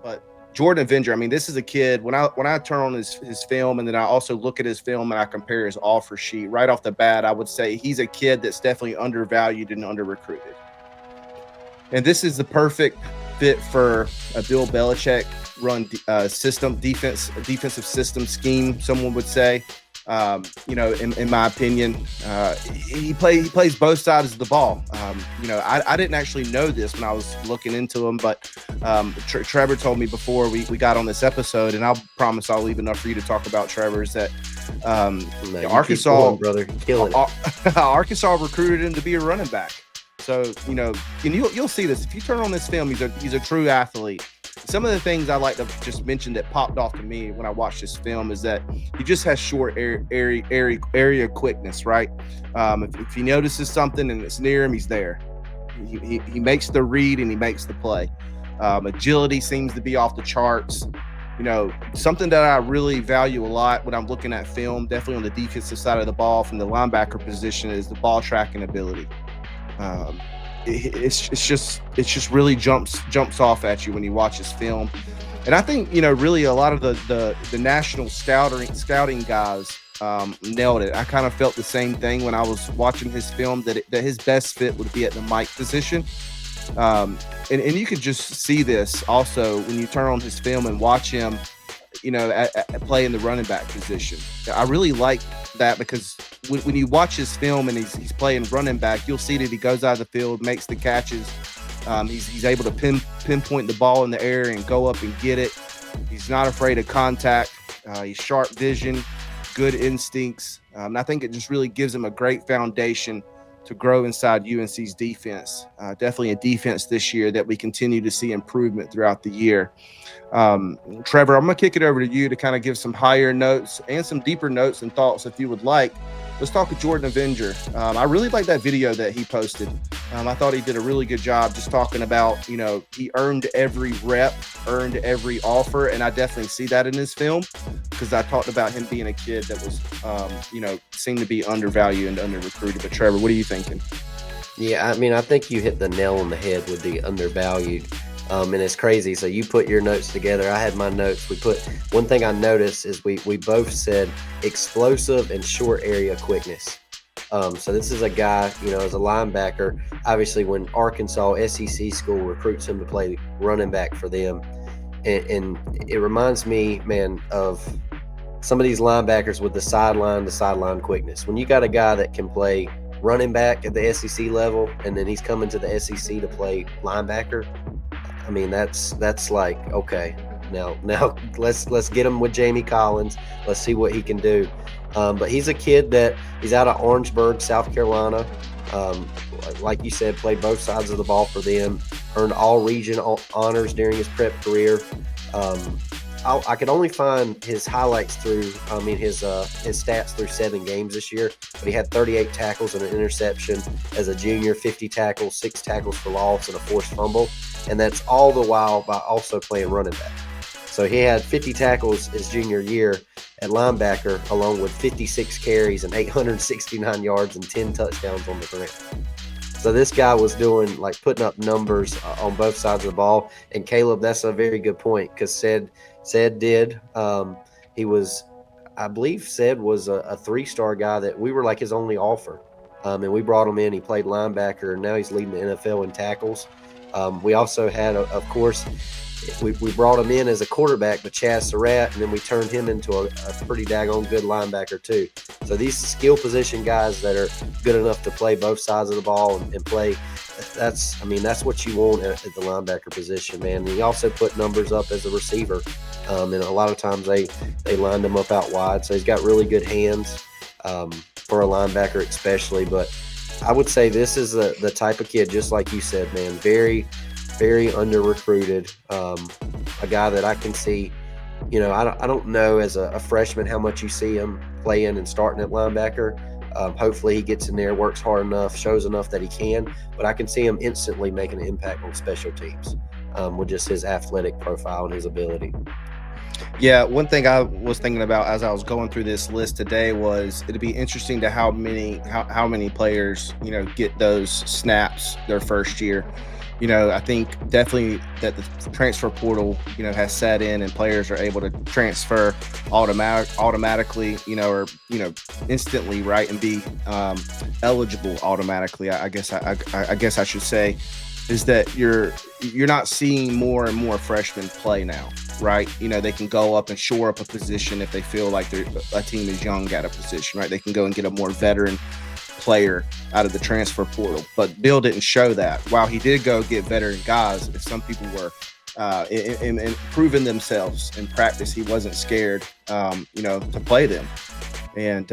But Jordan Avinger, I mean, this is a kid. When I turn on his film, and then I also look at his film and I compare his offer sheet right off the bat, I would say he's a kid that's definitely undervalued and under recruited. And this is the perfect fit for a Bill Belichick run system, defensive system scheme, someone would say. In my opinion, he plays both sides of the ball. I didn't actually know this when I was looking into him, but Trevor told me before we got on this episode, and I promise I'll leave enough for you to talk about Trevor, is that Arkansas, brother, killing it. Arkansas recruited him to be a running back. So, and you'll see this. If you turn on this film, he's a true athlete. Some of the things I like to just mention that popped off to me when I watched this film is that he just has short area quickness, right? If he notices something and it's near him, he's there. He makes the read and he makes the play. Agility seems to be off the charts. Something that I really value a lot when I'm looking at film, definitely on the defensive side of the ball from the linebacker position, is the ball tracking ability. It's just really jumps off at you when you watch his film. And I think, really a lot of the national scouting guys nailed it. I kind of felt the same thing when I was watching his film, that his best fit would be at the Mike position. And you could just see this also when you turn on his film and watch him, at play in the running back position. I really like that, because when you watch his film and he's playing running back, you'll see that he goes out of the field, makes the catches. He's able to pinpoint the ball in the air and go up and get it. He's not afraid of contact. He's sharp vision, good instincts. And I think it just really gives him a great foundation to grow inside UNC's defense. Definitely a defense this year that we continue to see improvement throughout the year. Trevor, I'm going to kick it over to you to kind of give some higher notes and some deeper notes and thoughts if you would like. Let's talk with Jordan Avinger. I really like that video that he posted. I thought he did a really good job just talking about, he earned every rep, earned every offer, and I definitely see that in his film, because I talked about him being a kid that was, seemed to be undervalued and under-recruited. But Trevor, what are you thinking? Yeah, I mean, I think you hit the nail on the head with the undervalued. And it's crazy. So you put your notes together. I had my notes. One thing I noticed is we both said explosive and short area quickness. So this is a guy, as a linebacker, obviously when Arkansas SEC school recruits him to play running back for them. And it reminds me, man, of some of these linebackers with the sideline to sideline quickness. When you got a guy that can play running back at the SEC level, and then he's coming to the SEC to play linebacker, I mean, that's like, okay, now let's get him with Jamie Collins. Let's see what he can do. But he's a kid that he's out of Orangeburg, South Carolina. Like you said, played both sides of the ball for them, earned all region honors during his prep career. I could only find his highlights his stats through 7 games this year, but he had 38 tackles and an interception as a junior, 50 tackles, 6 tackles for loss, and a forced fumble. And that's all the while by also playing running back. So he had 50 tackles his junior year at linebacker, along with 56 carries and 869 yards and 10 touchdowns on the ground. So this guy was doing, putting up numbers on both sides of the ball. And Caleb, that's a very good point, because Said did. He was, I believe Said was a 3-star guy that we were like his only offer. And we brought him in. He played linebacker, and now he's leading the NFL in tackles. We also had, of course, we brought him in as a quarterback, but Chaz Surratt, and then we turned him into a pretty daggone good linebacker too. So these skill position guys that are good enough to play both sides of the ball and play, that's what you want at the linebacker position, man. And he also put numbers up as a receiver, and a lot of times they lined him up out wide. So he's got really good hands for a linebacker especially, but I would say this is the type of kid, just like you said, man, very, very under-recruited, a guy that I can see, I don't know as a freshman how much you see him playing and starting at linebacker. Hopefully he gets in there, works hard enough, shows enough that he can, but I can see him instantly making an impact on special teams with just his athletic profile and his ability. Yeah, one thing I was thinking about as I was going through this list today was it'd be interesting to how many players, get those snaps their first year. I think definitely that the transfer portal, has set in and players are able to transfer automatically, or instantly, right, and be eligible automatically. I guess I should say is that you're not seeing more and more freshmen play now, right? They can go up and shore up a position if they feel like a team is young at a position, right? They can go and get a more veteran player out of the transfer portal. But Bill didn't show that. While he did go get veteran guys, if some people were in proving themselves in practice, he wasn't scared, to play them. And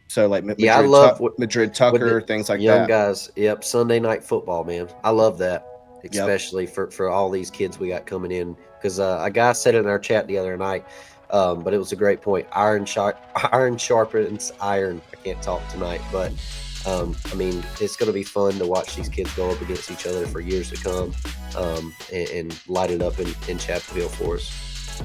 so like Yeah, I love Madrid with Tucker, the things like young that. guys. Yep, Sunday night football, man. I love that, Yep. especially for all these kids we got coming in. Because a guy said it in our chat the other night, but it was a great point. Iron sharpens iron. I can't talk tonight, but I mean, it's going to be fun to watch these kids go up against each other for years to come, and light it up in Chapel Hill for us.